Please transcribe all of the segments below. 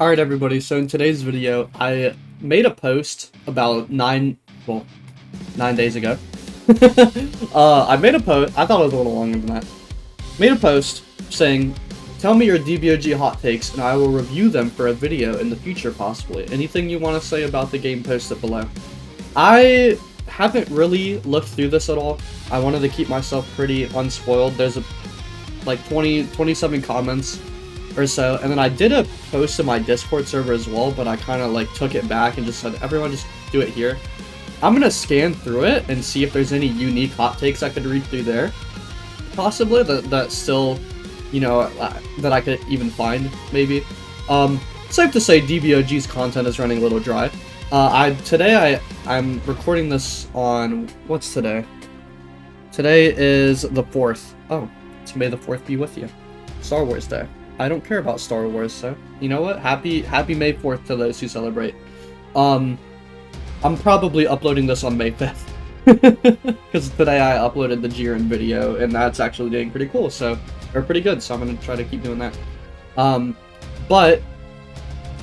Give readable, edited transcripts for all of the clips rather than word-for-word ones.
Alright everybody, so in today's video, I made a post about 9 days ago. I made a post, I thought it was a little longer than that. Made a post saying, tell me your DBOG hot takes and I will review them for a video in the future possibly. Anything you want to say about the game, post it below. I haven't really looked through this at all. I wanted to keep myself pretty unspoiled. There's like 27 comments or so, and then I did a post in my Discord server as well, but I kind of like took it back and just said, everyone just do it here. I'm gonna scan through it and see if there's any unique hot takes I could read through there, possibly, that still, you know, that I could even find, maybe. Safe to say DBOG's content is running a little dry. I'm recording this on, what's today? Today is the 4th. Oh, it's May the 4th be with you. Star Wars Day. I don't care about Star Wars, so you know what? Happy May 4th to those who celebrate. I'm probably uploading this on May 5th. Because today I uploaded the Jiren video, and that's actually doing pretty cool, so, or pretty good, so I'm gonna try to keep doing that. But,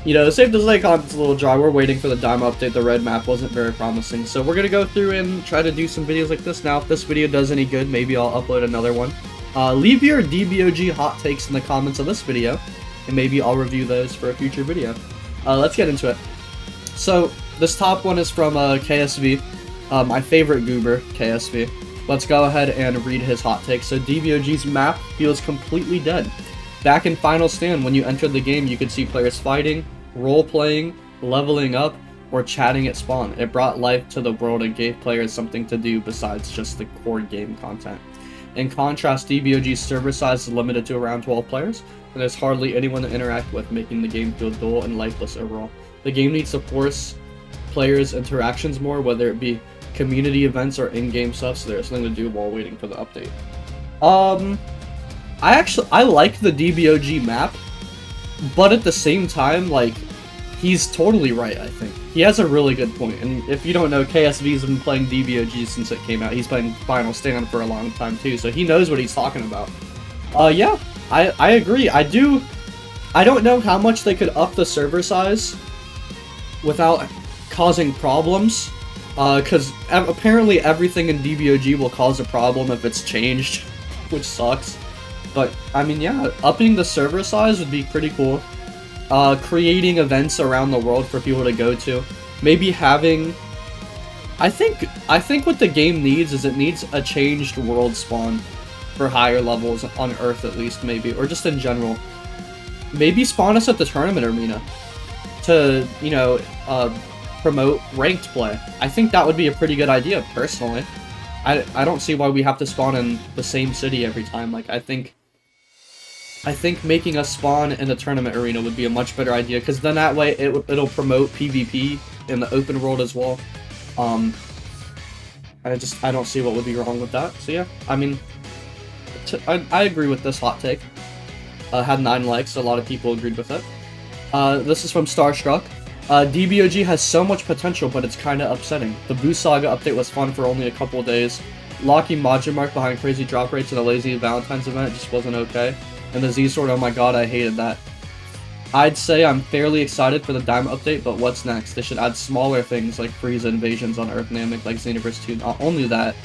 you know, safe to say content's a little dry. We're waiting for the Dime update. The red map wasn't very promising, so we're gonna go through and try to do some videos like this. Now, if this video does any good, maybe I'll upload another one. Leave your DBOG hot takes in the comments of this video, and maybe I'll review those for a future video. Let's get into it. So, this top one is from KSV, my favorite goober, KSV. Let's go ahead and read his hot take. So, DBOG's map feels completely dead. Back in Final Stand, when you entered the game, you could see players fighting, role-playing, leveling up, or chatting at spawn. It brought life to the world and gave players something to do besides just the core game content. In contrast, DBOG's server size is limited to around 12 players, and there's hardly anyone to interact with, making the game feel dull and lifeless overall. The game needs to force players' interactions more, whether it be community events or in-game stuff, so there's something to do while waiting for the update. I like the DBOG map, but at the same time, like, he's totally right, I think. He has a really good point, and if you don't know, KSV's been playing DBOG since it came out. He's playing Final Stand for a long time, too, so he knows what he's talking about. Yeah, I agree. I don't know how much they could up the server size without causing problems, because apparently everything in DBOG will cause a problem if it's changed, which sucks. But, I mean, yeah, upping the server size would be pretty cool. Creating events around the world for people to go to. Maybe having... I think what the game needs is it needs a changed world spawn for higher levels on Earth at least, maybe. Or just in general. Maybe spawn us at the tournament arena to, you know, promote ranked play. I think that would be a pretty good idea, personally. I don't see why we have to spawn in the same city every time. Like, I think making us spawn in the tournament arena would be a much better idea, because then that way it'll promote PvP in the open world as well. I don't see what would be wrong with that. So yeah, I mean, I agree with this hot take. Had 9 likes, so a lot of people agreed with it. This is from Starstruck. DBOG has so much potential, but it's kinda upsetting. The Boo Saga update was fun for only a couple of days. Locking Majin Mark behind crazy drop rates in a lazy Valentine's event just wasn't okay. And the Z-Sword, oh my god, I hated that. I'd say I'm fairly excited for the Dime update, but what's next? They should add smaller things like Frieza invasions on Earth Namek like Xenoverse 2. Not only that,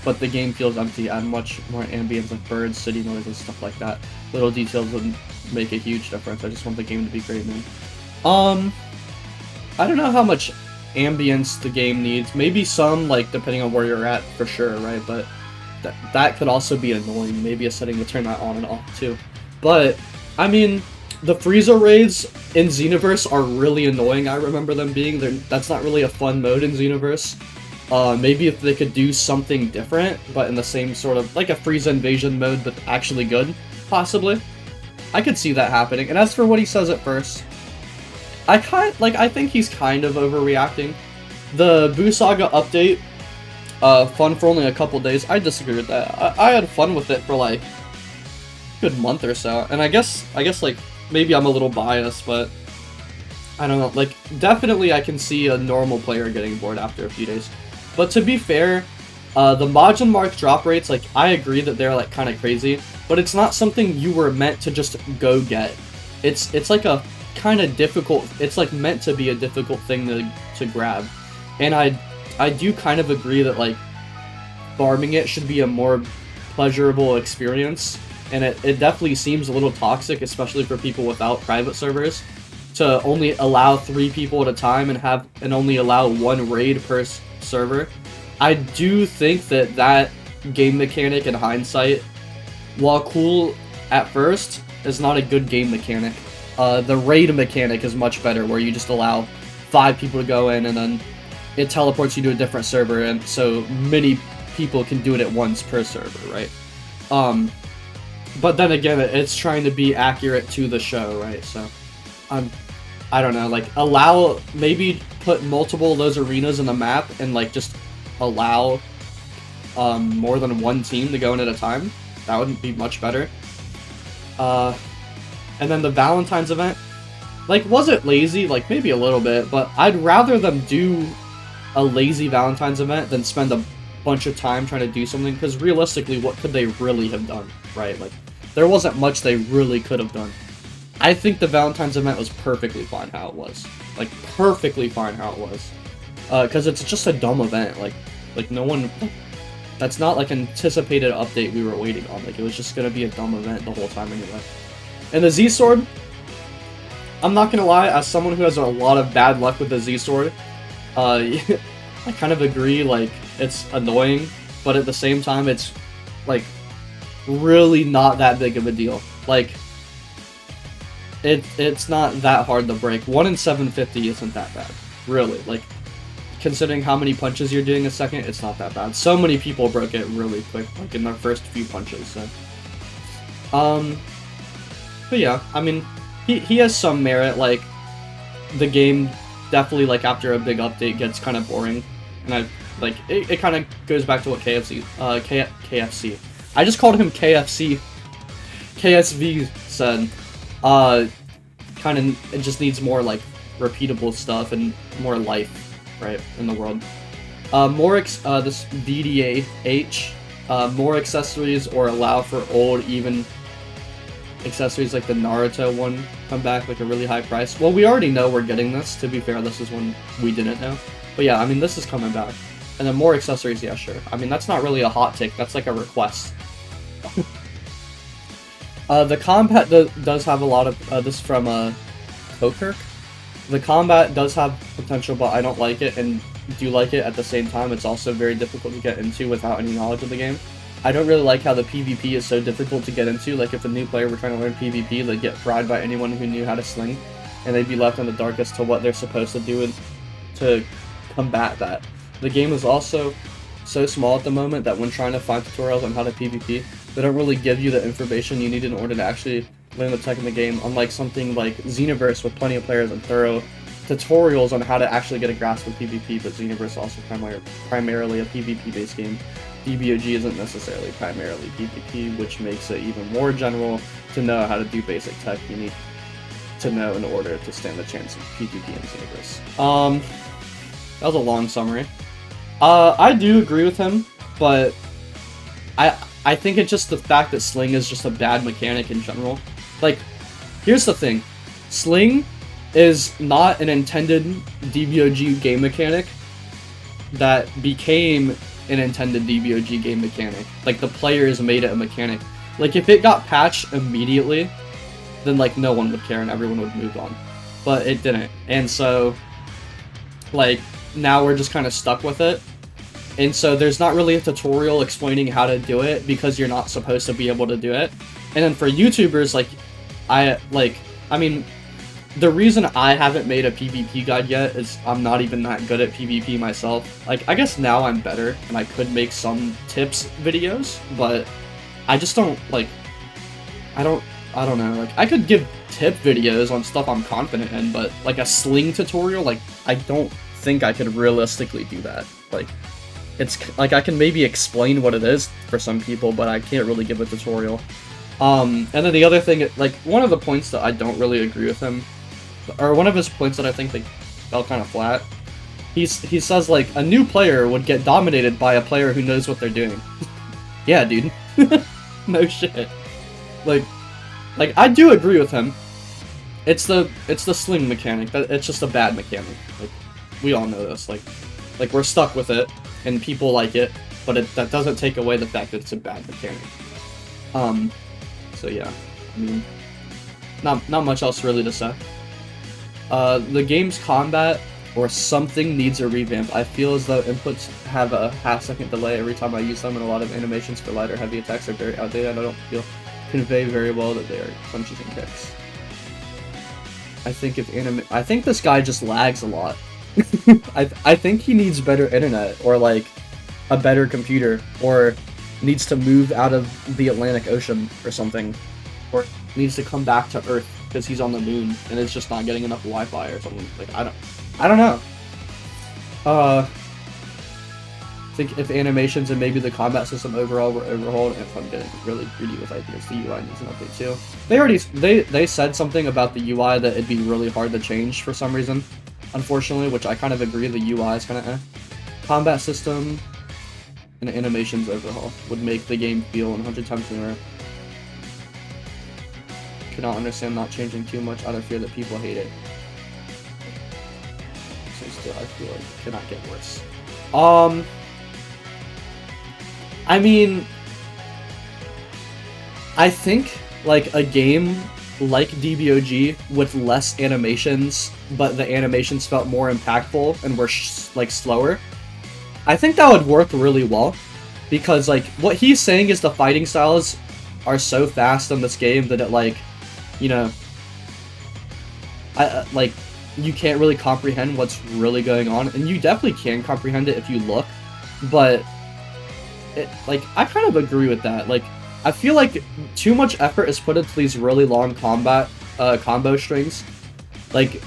but the game feels empty. Add much more ambience like birds, city noises, stuff like that. Little details would make a huge difference. I just want the game to be great, man. I don't know how much ambience the game needs. Maybe some, like, depending on where you're at, for sure, right? But that could also be annoying. Maybe a setting to turn that on and off, too. But, I mean, the Frieza raids in Xenoverse are really annoying, I remember them being. That's not really a fun mode in Xenoverse. Maybe if they could do something different, but in the same sort of, like a Frieza invasion mode, but actually good, possibly. I could see that happening. And as for what he says at first, I think he's kind of overreacting. The Boo Saga update, fun for only a couple days, I disagree with that. I had fun with it for, like, good month or so, and I guess like maybe I'm a little biased, but I don't know, like, definitely I can see a normal player getting bored after a few days. But to be fair, the Majin Mark drop rates, like, I agree that they're like kind of crazy, but it's not something you were meant to just go get. It's like a kind of difficult. It's like meant to be a difficult thing to grab, and I do kind of agree that like farming it should be a more pleasurable experience, and it definitely seems a little toxic, especially for people without private servers, to only allow 3 people at a time and only allow 1 raid per server. I do think that game mechanic in hindsight, while cool at first, is not a good game mechanic. The raid mechanic is much better, where you just allow 5 people to go in and then it teleports you to a different server, and so many people can do it at once per server, right? But then again, it's trying to be accurate to the show, right? So, I don't know, like, maybe put multiple of those arenas in the map and, like, just allow more than 1 team to go in at a time. That would be much better. And then the Valentine's event, like, was it lazy? Like, maybe a little bit, but I'd rather them do a lazy Valentine's event than spend a bunch of time trying to do something, because realistically, what could they really have done, right? Like, there wasn't much they really could have done. I think the Valentine's event was perfectly fine how it was. Like, perfectly fine how it was. Because it's just a dumb event. Like no one... That's not like an anticipated update we were waiting on. Like, it was just gonna be a dumb event the whole time anyway. And the Z-Sword, I'm not gonna lie, as someone who has a lot of bad luck with the Z-Sword, I kind of agree, like, it's annoying, but at the same time, it's, like, really not that big of a deal. Like, it's not that hard to break. 1 in 750 isn't that bad, really. Like, considering how many punches you're doing a second, it's not that bad. So many people broke it really quick, like, in their first few punches, so. But yeah, I mean, he has some merit. Like, the game definitely, like, after a big update gets kind of boring, and it kind of goes back to what KFC. I just called him KFC. KSV said, kind of, it just needs more, like, repeatable stuff and more life, right, in the world. This VDAH, more accessories or allow for old, even accessories like the Naruto one come back, like a really high price. Well, we already know we're getting this, to be fair, this is one we didn't know. But yeah, I mean, this is coming back. And then more accessories, yeah, sure. I mean, that's not really a hot take, that's like a request. The combat does have a lot of, this from, Kokirk. The combat does have potential, but I don't like it, and do like it at the same time. It's also very difficult to get into without any knowledge of the game. I don't really like how the PvP is so difficult to get into. Like, if a new player were trying to learn PvP, they'd get fried by anyone who knew how to sling, and they'd be left in the dark as to what they're supposed to do to combat that. The game is also so small at the moment that when trying to find tutorials on how to PvP, they don't really give you the information you need in order to actually learn the tech in the game, unlike something like Xenoverse with plenty of players and thorough tutorials on how to actually get a grasp of PvP, but Xenoverse is also primarily a PvP-based game. DBOG isn't necessarily primarily PvP, which makes it even more general to know how to do basic tech you need to know in order to stand a chance of PvP in Xenoverse. That was a long summary. I do agree with him, but I think it's just the fact that Sling is just a bad mechanic in general. Like, here's the thing. Sling is not an intended DBOG game mechanic that became an intended DBOG game mechanic. Like, the players made it a mechanic. Like, if it got patched immediately, then, like, no one would care and everyone would move on. But it didn't. And so, like, now we're just kind of stuck with it. And so there's not really a tutorial explaining how to do it because you're not supposed to be able to do it. And then for YouTubers, like, I mean, the reason I haven't made a PvP guide yet is I'm not even that good at PvP myself. Like, I guess now I'm better and I could make some tips videos, but I just don't, like, I don't know, like, I could give tip videos on stuff I'm confident in, but, like, a Sling tutorial, like, I don't think I could realistically do that. Like, it's, like, I can maybe explain what it is for some people, but I can't really give a tutorial. And then the other thing, like, one of the points that I don't really agree with him, or one of his points that I think, like, fell kind of flat, he says, like, a new player would get dominated by a player who knows what they're doing. Yeah, dude. No shit. Like, I do agree with him. it's the sling mechanic. It's just a bad mechanic. Like, we all know this. Like we're stuck with it, and people like it, but that doesn't take away the fact that it's a bad mechanic. So yeah, I mean, not much else really to say. The game's combat or something needs a revamp. I feel as though inputs have a half-second delay every time I use them, and a lot of animations for lighter, heavy attacks are very outdated. I don't feel convey very well that they are punches and kicks. I think this guy just lags a lot. I think he needs better internet, or like a better computer, or needs to move out of the Atlantic Ocean or something, or needs to come back to Earth because he's on the moon and it's just not getting enough Wi-Fi or something. Like, I don't know. I think if animations and maybe the combat system overall were overhauled, and if I'm getting really greedy with ideas, the UI needs an update too. They said something about the UI that it'd be really hard to change for some reason, unfortunately, which I kind of agree. The UI is kind of Combat system and animations overhaul would make the game feel 100 times newer. Cannot understand not changing too much out of fear that people hate it. So still, I feel like it cannot get worse. I mean, I think like a game like DBOG with less animations, but the animations felt more impactful and were like slower. I think that would work really well, because like what he's saying is the fighting styles are so fast in this game that it like, you know, like you can't really comprehend what's really going on, and you definitely can comprehend it if you look, but it, like, I kind of agree with that. Like, I feel like too much effort is put into these really long combo strings. Like,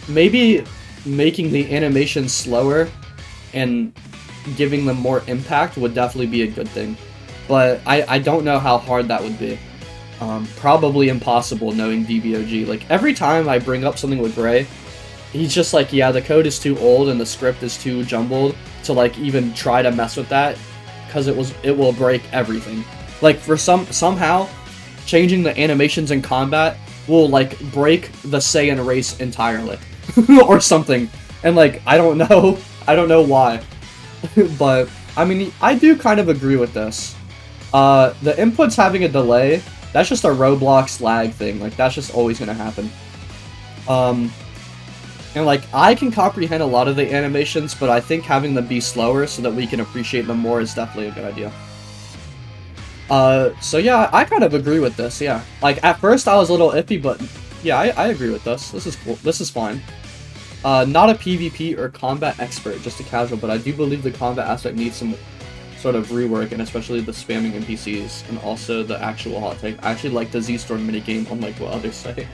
maybe making the animation slower and giving them more impact would definitely be a good thing. But I don't know how hard that would be. Probably impossible, knowing DBOG. Like, every time I bring up something with Gray, he's just like, yeah, the code is too old and the script is too jumbled to, like, even try to mess with that, because it will break everything. Like, for somehow, changing the animations in combat will, like, break the Saiyan race entirely. Or something. And, like, I don't know why. But, I mean, I do kind of agree with this. The inputs having a delay, that's just a Roblox lag thing. Like, that's just always gonna happen. And, like, I can comprehend a lot of the animations, but I think having them be slower so that we can appreciate them more is definitely a good idea. So yeah, I kind of agree with this, yeah. Like, at first I was a little iffy, but yeah, I agree with this. This is cool. This is fine. Not a PvP or combat expert, just a casual, but I do believe the combat aspect needs some sort of rework, and especially the spamming NPCs, and also the actual hot take. I actually like the Z-Sword minigame, unlike what others say.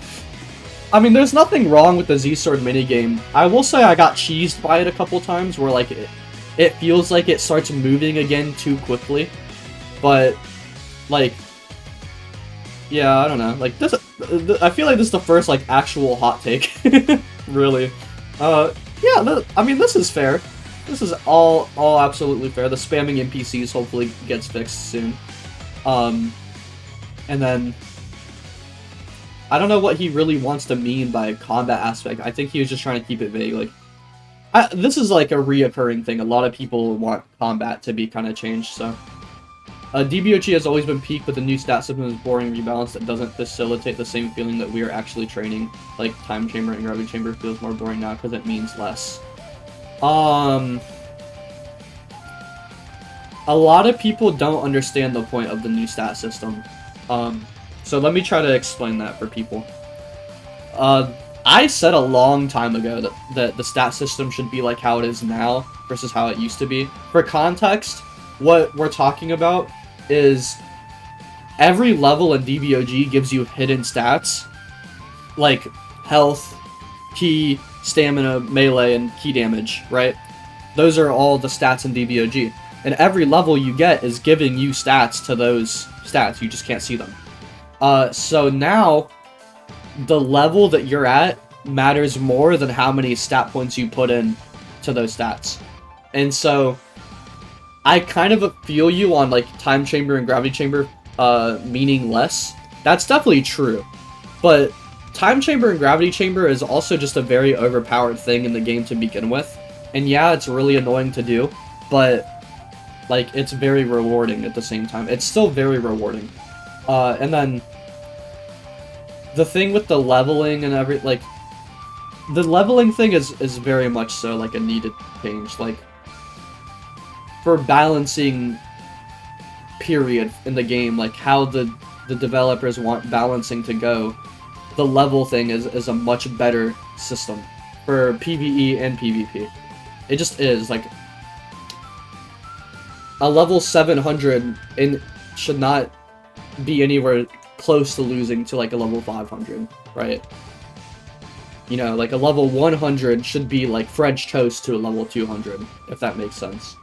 I mean, there's nothing wrong with the Z-Sword minigame. I will say I got cheesed by it a couple times, where, like, it feels like it starts moving again too quickly. But, like, yeah, I don't know. Like, this, I feel like this is the first, like, actual hot take. Really. Yeah, I mean, this is fair. This is all absolutely fair. The spamming NPCs hopefully gets fixed soon. And then, I don't know what he really wants to mean by combat aspect. I think he was just trying to keep it vague. Like, this is like a reoccurring thing. A lot of people want combat to be kind of changed, so. DBOG has always been peak, but the new stat system is boring rebalanced that doesn't facilitate the same feeling that we are actually training. Like, Time Chamber and Gravity Chamber feels more boring now because it means less. A lot of people don't understand the point of the new stat system. So let me try to explain that for people. I said a long time ago that the stat system should be like how it is now versus how it used to be. For context, what we're talking about is every level in DBOG gives you hidden stats, like health, ki, stamina, melee, and ki damage, right? Those are all the stats in DBOG. And every level you get is giving you stats to those stats, you just can't see them. So now, the level that you're at matters more than how many stat points you put in to those stats. And so, I kind of feel you on, like, Time Chamber and Gravity Chamber meaning less. That's definitely true. But Time Chamber and Gravity Chamber is also just a very overpowered thing in the game to begin with. And yeah, it's really annoying to do, but like it's very rewarding at the same time. It's still very rewarding. And then the thing with the leveling and the leveling thing is very much so like a needed change. Like for balancing period in the game, like how the developers want balancing to go, the level thing is a much better system for PvE and PvP. It just is. Like a level 700 should not be anywhere close to losing to like a level 500, right? You know, like a level 100 should be like French toast to a level 200, if that makes sense.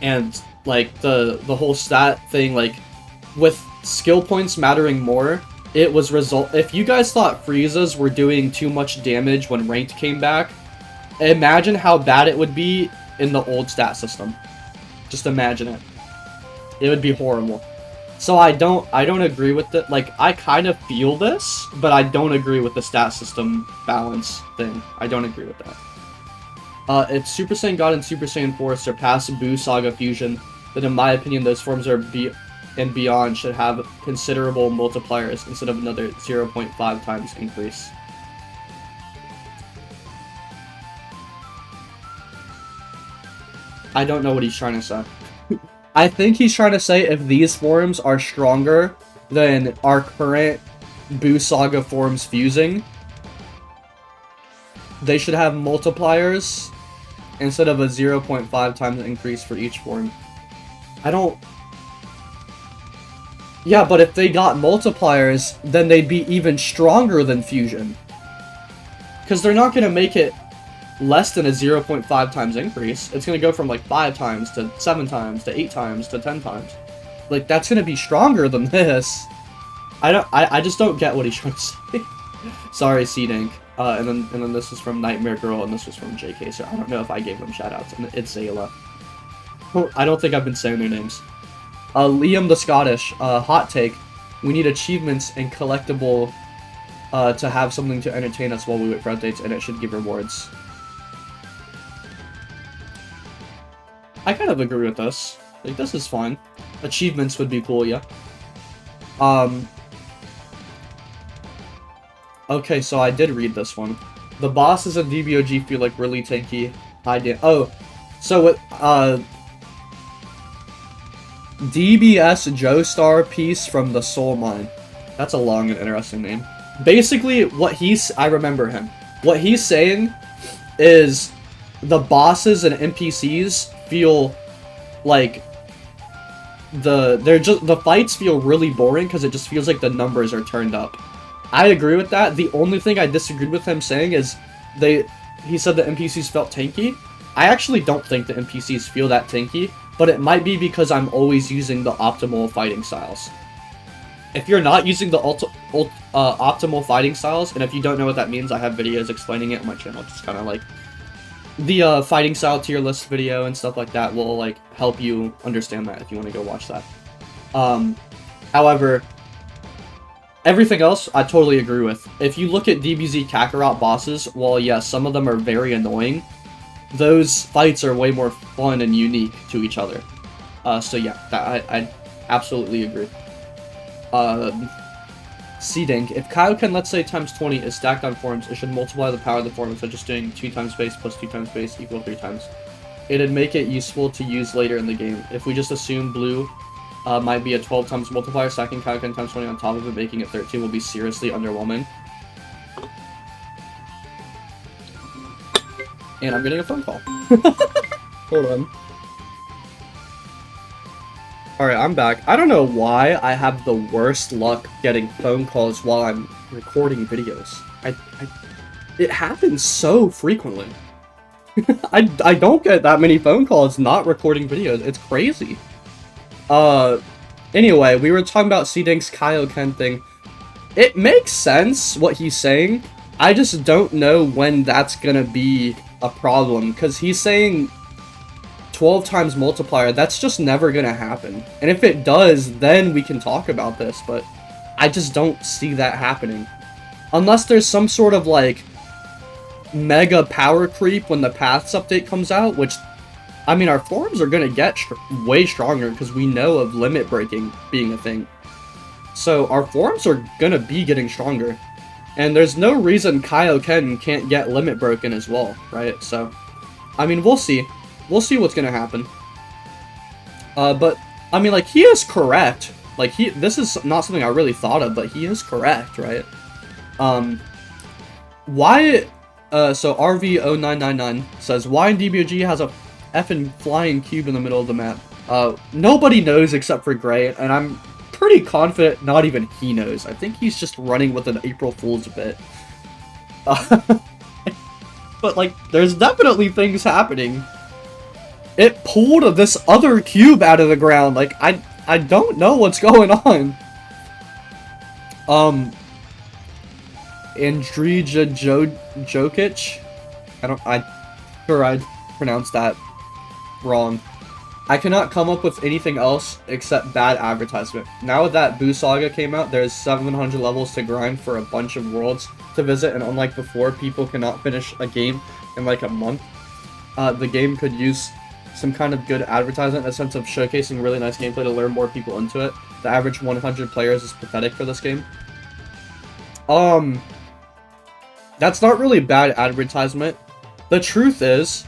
And like the whole stat thing, like with skill points mattering more, it was if you guys thought Friezas were doing too much damage when ranked came back, imagine how bad it would be in the old stat system. Just imagine it. It would be horrible. So I don't agree with it. Like, I kind of feel this, but I don't agree with the stat system balance thing. I don't agree with that. If Super Saiyan God and Super Saiyan 4 surpass Buu Saga Fusion, then in my opinion those forms and beyond should have considerable multipliers instead of another 0.5 times increase. I don't know what he's trying to say. I think he's trying to say if these forms are stronger than our current Buu Saga forms fusing, they should have multipliers instead of a 0.5 times increase for each form. Yeah, but if they got multipliers, then they'd be even stronger than fusion. Because they're not going to make it less than a 0.5 times increase. It's going to go from like 5 times to 7 times to 8 times to 10 times. Like, that's going to be stronger than this. I just don't get what he's trying to say. Sorry, Seedink. And then this is from Nightmare Girl, and this was from JK, so I don't know if I gave them shoutouts. And it's Zayla. I don't think I've been saying their names. Liam the Scottish, hot take. We need achievements and collectible to have something to entertain us while we wait for updates, and it should give rewards. I kind of agree with this. Like, this is fine. Achievements would be cool, yeah. Okay, so I did read this one. The bosses in DBOG feel like really tanky. So with, DBS Joestar piece from the Soul Mine. That's a long and interesting name. Basically, I remember him. What he's saying is the bosses and NPCs feel like the fights feel really boring because it just feels like the numbers are turned up. I agree with that. The only thing I disagreed with him saying is he said the NPCs felt tanky. I actually don't think the NPCs feel that tanky, but it might be because I'm always using the optimal fighting styles. If you're not using the optimal fighting styles, and if you don't know what that means, I have videos explaining it on my channel. Just kind of like the fighting style tier list video and stuff like that will like help you understand that if you want to go watch that. However, everything else I totally agree with. If you look at DBZ Kakarot bosses, while yes, some of them are very annoying, those fights are way more fun and unique to each other. So yeah, I absolutely agree. Seedink, if Kaioken, let's say, times 20 is stacked on forms, it should multiply the power of the form, such as doing 2 times base plus 2 times base equal 3 times. It'd make it useful to use later in the game. If we just assume blue might be a 12 times multiplier, stacking Kaioken times 20 on top of it, making it 13 will be seriously underwhelming. And I'm getting a phone call. Hold on. Alright, I'm back. I don't know why I have the worst luck getting phone calls while I'm recording videos. It happens so frequently. I don't get that many phone calls not recording videos. It's crazy. Anyway, we were talking about Seedink's Kaioken thing. It makes sense what he's saying. I just don't know when that's gonna be a problem, because he's saying 12 times multiplier, that's just never gonna happen. And if it does, then we can talk about this, but I just don't see that happening. Unless there's some sort of, like, mega power creep when the Paths update comes out, which, I mean, our forums are gonna get way stronger because we know of limit breaking being a thing. So our forums are gonna be getting stronger. And there's no reason Kaioken can't get limit broken as well, right? So, I mean, we'll see. We'll see what's gonna happen. But, I mean, like, he is correct. Like, this is not something I really thought of, but he is correct, right? Why, so RV0999 says, why DBOG has a effing flying cube in the middle of the map? Nobody knows except for Gray, and I'm pretty confident not even he knows. I think he's just running with an April Fool's bit. But, like, there's definitely things happening. It pulled this other cube out of the ground. Like, I don't know what's going on. Andrija Jokic? I'm sure I pronounced that wrong. I cannot come up with anything else except bad advertisement. Now that Boo Saga came out, there's 700 levels to grind for a bunch of worlds to visit, and unlike before, people cannot finish a game in like a month. The game could use some kind of good advertisement, a sense of showcasing really nice gameplay to lure more people into it. The average 100 players is pathetic for this game. That's not really bad advertisement. The truth is,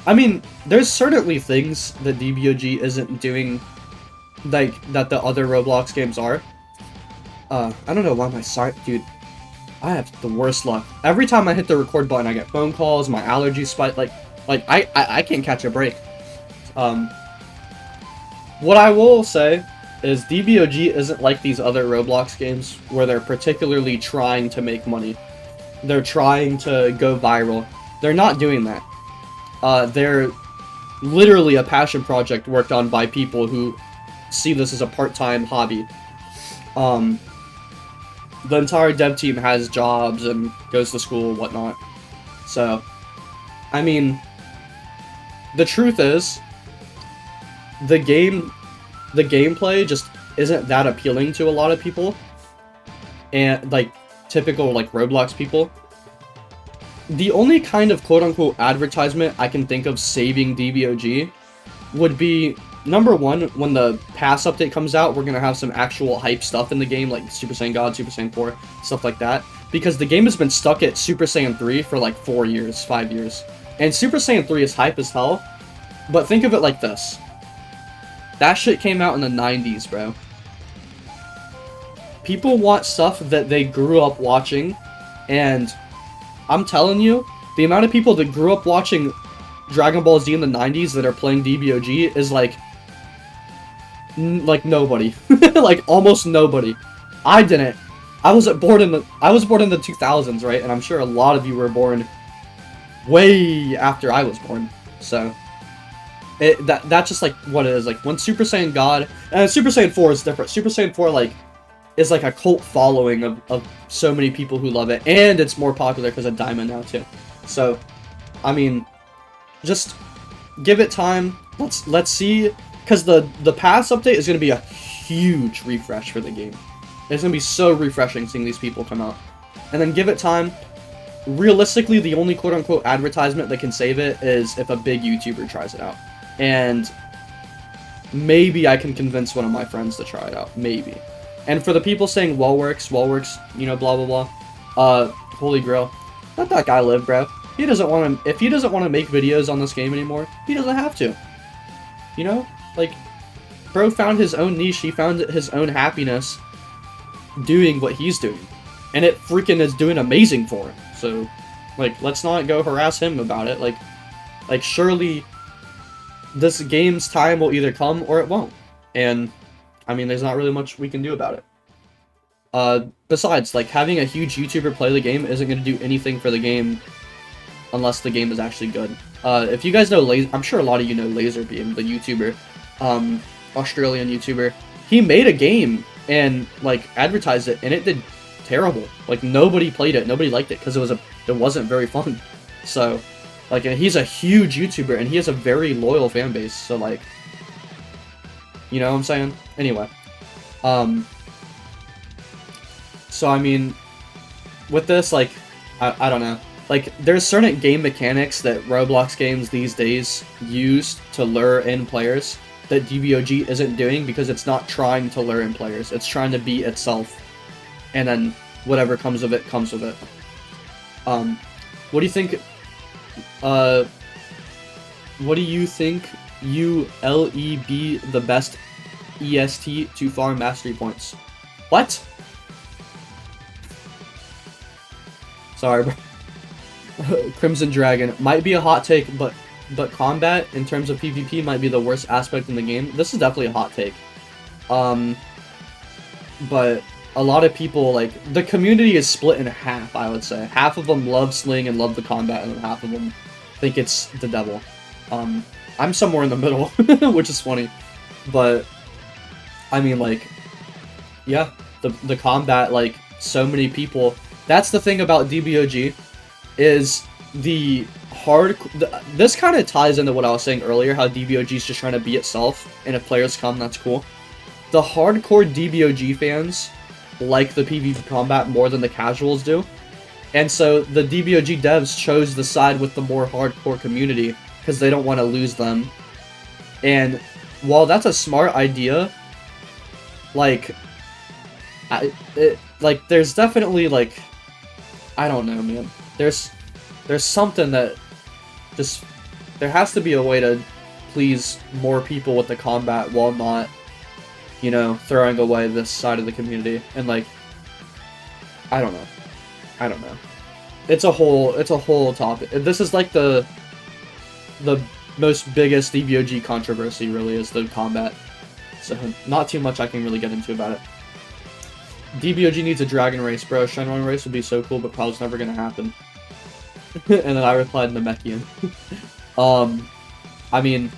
I mean, there's certainly things that DBOG isn't doing, like, that the other Roblox games are. I don't know why my site, dude, I have the worst luck. Every time I hit the record button, I get phone calls, my allergies spike, like I can't catch a break. What I will say is DBOG isn't like these other Roblox games where they're particularly trying to make money. They're trying to go viral. They're not doing that. They're literally a passion project worked on by people who see this as a part-time hobby. The entire dev team has jobs and goes to school and whatnot. So, I mean, the truth is, the gameplay just isn't that appealing to a lot of people. And, like, typical, like, Roblox people. The only kind of quote-unquote advertisement I can think of saving DBOG would be, number one, when the Pass update comes out, we're going to have some actual hype stuff in the game, like Super Saiyan God, Super Saiyan 4, stuff like that. Because the game has been stuck at Super Saiyan 3 for like 4 years, 5 years. And Super Saiyan 3 is hype as hell, but think of it like this. That shit came out in the 90s, bro. People want stuff that they grew up watching, and I'm telling you, the amount of people that grew up watching Dragon Ball Z in the 90s that are playing DBOG is like nobody. Like almost nobody. I didn't. I was born in the 2000s, right? And I'm sure a lot of you were born way after I was born. So that's just like what it is. Like when Super Saiyan God and Super Saiyan 4 is different. Super Saiyan 4 like is like a cult following of so many people who love it, and it's more popular because of Diamond now too. So, I mean, just give it time. Let's see, because the Pass update is going to be a huge refresh for the game. It's going to be so refreshing seeing these people come out, and then give it time. Realistically, the only quote-unquote advertisement that can save it is if a big YouTuber tries it out, and maybe I can convince one of my friends to try it out, maybe. And for the people saying Wellworks, you know, blah, blah, blah, Holy Grail, let that guy live, bro. He doesn't want to, if he doesn't want to make videos on this game anymore, he doesn't have to. You know? Like, bro found his own niche, he found his own happiness doing what he's doing. And it freaking is doing amazing for him. So, like, let's not go harass him about it. Like surely this game's time will either come or it won't. And I mean, there's not really much we can do about it. Besides, like, having a huge YouTuber play the game isn't going to do anything for the game unless the game is actually good. If you guys know I'm sure a lot of you know Laserbeam, the YouTuber, Australian YouTuber. He made a game and, like, advertised it, and it did terrible. Like, nobody played it, nobody liked it, because it wasn't very fun. So, like, and he's a huge YouTuber, and he has a very loyal fan base, so, like, you know what I'm saying? Anyway. So I mean, with this, like, I don't know. Like, there's certain game mechanics that Roblox games these days use to lure in players that DBOG isn't doing because it's not trying to lure in players. It's trying to be itself. And then whatever comes of it, comes of it. What do you think, what do you think ULEB the best EST to farm mastery points? What? Sorry, bro. Crimson Dragon might be a hot take, but combat in terms of PvP might be the worst aspect in the game. This is definitely a hot take. But a lot of people, like, the community is split in half, I would say. Half of them love Sling and love the combat, and half of them think it's the devil. I'm somewhere in the middle, which is funny. But, I mean, like, yeah, the combat, like, so many people... That's the thing about DBOG, is the hard... This kind of ties into what I was saying earlier, how DBOG is just trying to be itself, and if players come, that's cool. The hardcore DBOG fans like the PvP combat more than the casuals do, and so the DBOG devs chose to side with the more hardcore community, because they don't want to lose them. And while that's a smart idea, like, there's definitely, like, I don't know, man. There's something that just... There has to be a way to please more people with the combat while not, you know, throwing away this side of the community. And, like, I don't know. It's a whole topic. This is, like, the most biggest DBOG controversy, really, is the combat. So, not too much I can really get into about it. DBOG needs a dragon race, bro. Shenron race would be so cool, but probably never gonna happen. And then I replied Namekian. I mean,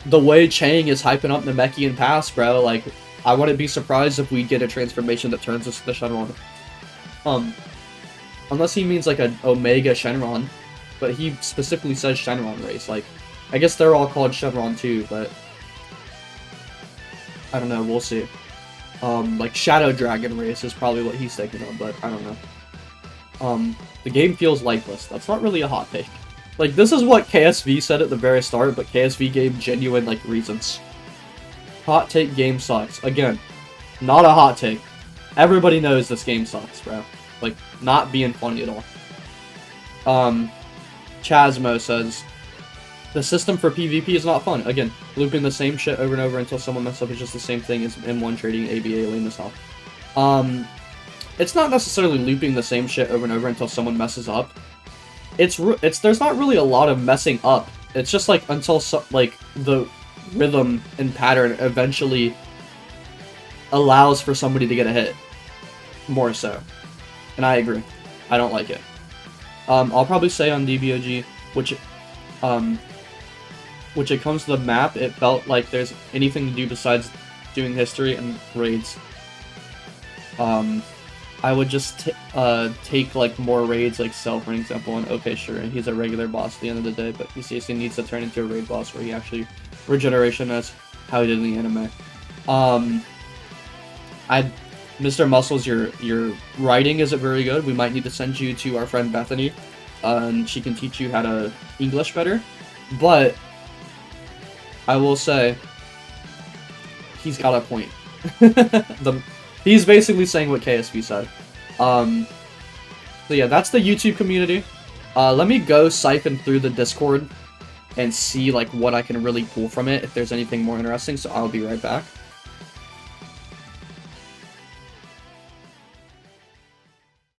the way Chang is hyping up Namekian Pass, bro, like, I wouldn't be surprised if we get a transformation that turns us to the Shenron. Unless he means, like, an Omega Shenron, but he specifically says Shenron race. Like, I guess they're all called Shenron too, but I don't know, we'll see. Like, Shadow Dragon race is probably what he's thinking of, but I don't know. The game feels lifeless. That's not really a hot take. Like, this is what KSV said at the very start, but KSV gave genuine, like, reasons. Hot take, game sucks. Again, not a hot take. Everybody knows this game sucks, bro. Like, not being funny at all. Chasmo says, the system for PvP is not fun. Again, looping the same shit over and over until someone messes up is just the same thing as M1 trading ABA lame as hell. It's not necessarily looping the same shit over and over until someone messes up. There's not really a lot of messing up. It's just like until like the rhythm and pattern eventually allows for somebody to get a hit. More so. And I agree. I don't like it. I'll probably say on DBOG, which it comes to the map, it felt like there's anything to do besides doing history and raids. I would just take, like, more raids, like Cell, for example, and okay, sure, he's a regular boss at the end of the day, but he seriously needs to turn into a raid boss where he actually regeneration, that's how he did in the anime. Mr. Muscles, your writing isn't very good. We might need to send you to our friend Bethany, and she can teach you how to English better, but I will say, he's got a point. He's basically saying what KSV said. So yeah, that's the YouTube community. Let me go siphon through the Discord and see, like, what I can really pull from it, if there's anything more interesting, so I'll be right back.